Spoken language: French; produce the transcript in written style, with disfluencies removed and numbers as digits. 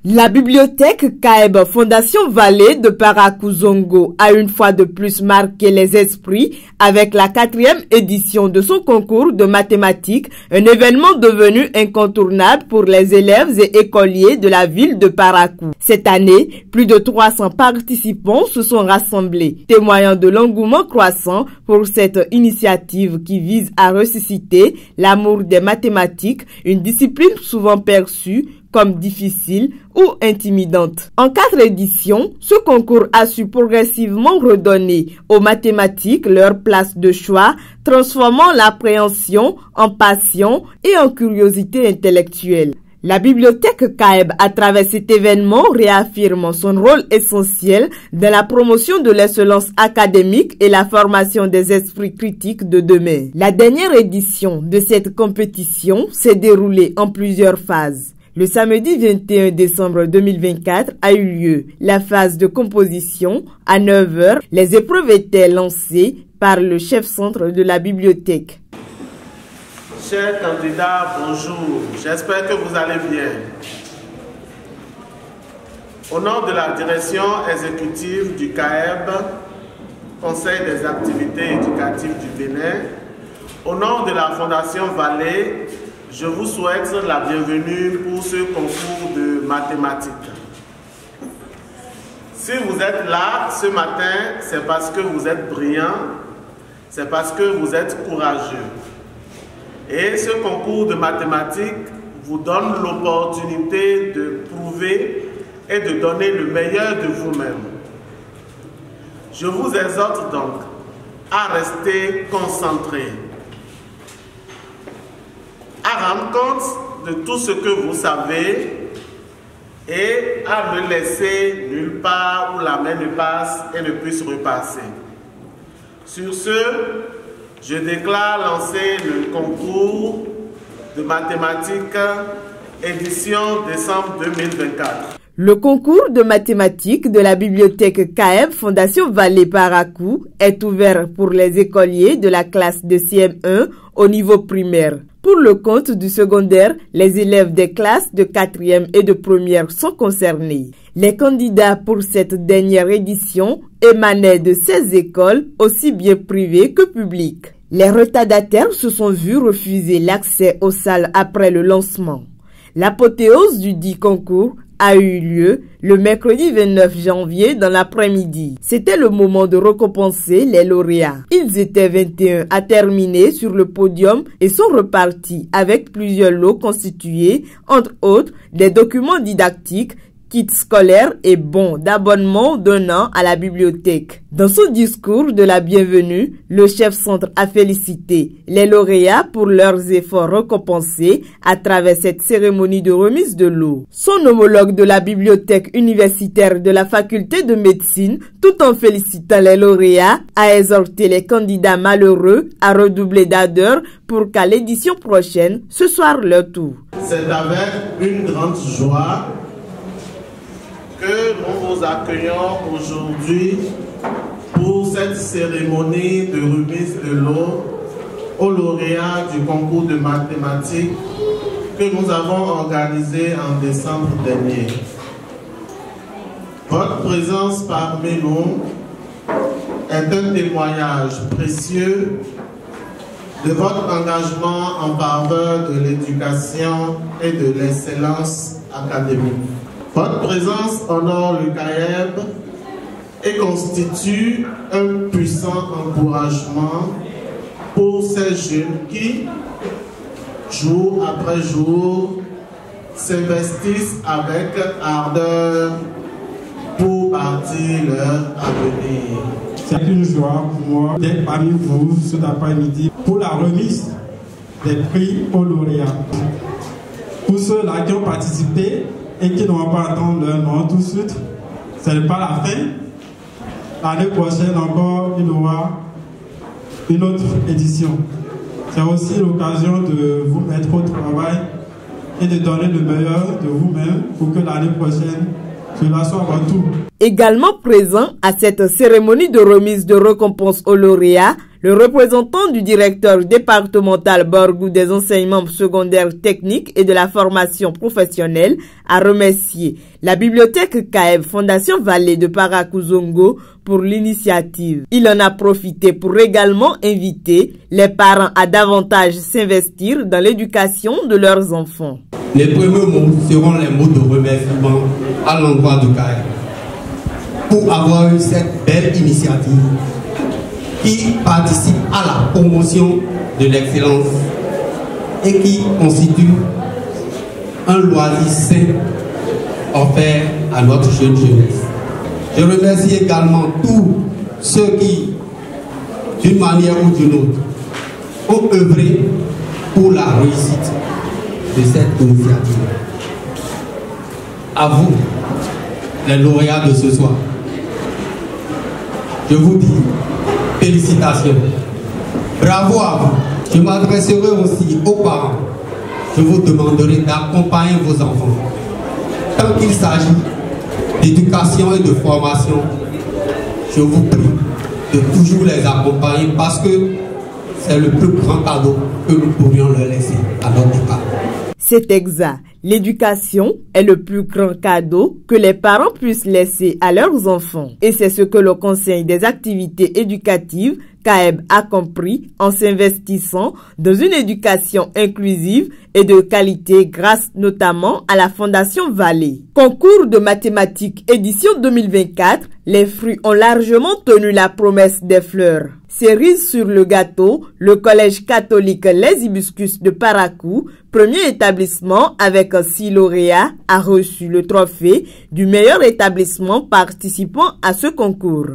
La bibliothèque CAEB Fondation Vallée de Parakou-Zongo a une fois de plus marqué les esprits avec la 4e édition de son concours de mathématiques, un événement devenu incontournable pour les élèves et écoliers de la ville de Parakou. Cette année, plus de 300 participants se sont rassemblés, témoignant de l'engouement croissant pour cette initiative qui vise à ressusciter l'amour des mathématiques, une discipline souvent perçue comme difficile ou intimidante. En 4 éditions, ce concours a su progressivement redonner aux mathématiques leur place de choix, transformant l'appréhension en passion et en curiosité intellectuelle. La bibliothèque CAEB, à travers cet événement, réaffirme son rôle essentiel dans la promotion de l'excellence académique et la formation des esprits critiques de demain. La dernière édition de cette compétition s'est déroulée en plusieurs phases. Le samedi 21 décembre 2024 a eu lieu la phase de composition à 9 h. Les épreuves étaient lancées par le chef-centre de la bibliothèque. Chers candidats, bonjour. J'espère que vous allez bien. Au nom de la direction exécutive du CAEB, Conseil des activités éducatives du Bénin, au nom de la Fondation Vallée, je vous souhaite la bienvenue pour ce concours de mathématiques. Si vous êtes là ce matin, c'est parce que vous êtes brillants, c'est parce que vous êtes courageux. Et ce concours de mathématiques vous donne l'opportunité de prouver et de donner le meilleur de vous-même. Je vous exhorte donc à rester concentrés, à rendre compte de tout ce que vous savez et à ne laisser nulle part où la main ne passe et ne puisse repasser. Sur ce, je déclare lancer le concours de mathématiques édition décembre 2024. Le concours de mathématiques de la bibliothèque CAEB Fondation Vallée Parakou est ouvert pour les écoliers de la classe de CM1 au niveau primaire. Pour le compte du secondaire, les élèves des classes de 4e et de 1er sont concernés. Les candidats pour cette dernière édition émanaient de 16 écoles, aussi bien privées que publiques. Les retardataires se sont vus refuser l'accès aux salles après le lancement. L'apothéose du dit concours a eu lieu le mercredi 29 janvier dans l'après-midi. C'était le moment de récompenser les lauréats. Ils étaient 21 à terminer sur le podium et sont repartis avec plusieurs lots constitués, entre autres, des documents didactiques, kits scolaires et bons d'abonnement d'1 an à la bibliothèque. Dans son discours de la bienvenue, le chef-centre a félicité les lauréats pour leurs efforts récompensés à travers cette cérémonie de remise de lot. Son homologue de la bibliothèque universitaire de la faculté de médecine, tout en félicitant les lauréats, a exhorté les candidats malheureux à redoubler d'ardeur pour qu'à l'édition prochaine, ce soit leur tour. C'est avec une grande joie que nous vous accueillons aujourd'hui pour cette cérémonie de remise de lot aux lauréats du concours de mathématiques que nous avons organisé en décembre dernier. Votre présence parmi nous est un témoignage précieux de votre engagement en faveur de l'éducation et de l'excellence académique. Votre présence honore le CAEB et constitue un puissant encouragement pour ces jeunes qui, jour après jour, s'investissent avec ardeur pour bâtir leur avenir. C'est une joie pour moi d'être parmi vous cet après-midi pour la remise des prix aux lauréats. Pour ceux-là qui ont participé et qui n'ont pas entendu leur nom tout de suite, ce n'est pas la fin. L'année prochaine encore, il y aura une autre édition. C'est aussi l'occasion de vous mettre au travail et de donner le meilleur de vous-même pour que l'année prochaine, cela soit votre tour. Également présent à cette cérémonie de remise de récompense aux lauréats, Le représentant du directeur départemental Borgou des enseignements secondaires techniques et de la formation professionnelle a remercié la bibliothèque CAEB Fondation Vallée de Parakou-Zongo pour l'initiative. Il en a profité pour également inviter les parents à davantage s'investir dans l'éducation de leurs enfants. Les premiers mots seront les mots de remerciement à l'endroit de CAEB pour avoir eu cette belle initiative qui participe à la promotion de l'excellence et qui constitue un loisir sain offert à notre jeune jeunesse. Je remercie également tous ceux qui, d'une manière ou d'une autre, ont œuvré pour la réussite de cette initiative. À vous, les lauréats de ce soir, je vous dis félicitations. Bravo à vous. Je m'adresserai aussi aux parents. Je vous demanderai d'accompagner vos enfants. Tant qu'il s'agit d'éducation et de formation, je vous prie de toujours les accompagner parce que c'est le plus grand cadeau que nous pourrions leur laisser à notre départ. C'est exact. L'éducation est le plus grand cadeau que les parents puissent laisser à leurs enfants. Et c'est ce que le Conseil des activités éducatives CAEB a compris en s'investissant dans une éducation inclusive et de qualité grâce notamment à la Fondation Vallée. Concours de mathématiques édition 2024, les fruits ont largement tenu la promesse des fleurs. Cerise sur le gâteau, le collège catholique Les Hibiscus de Parakou, premier établissement avec 6 lauréats, a reçu le trophée du meilleur établissement participant à ce concours.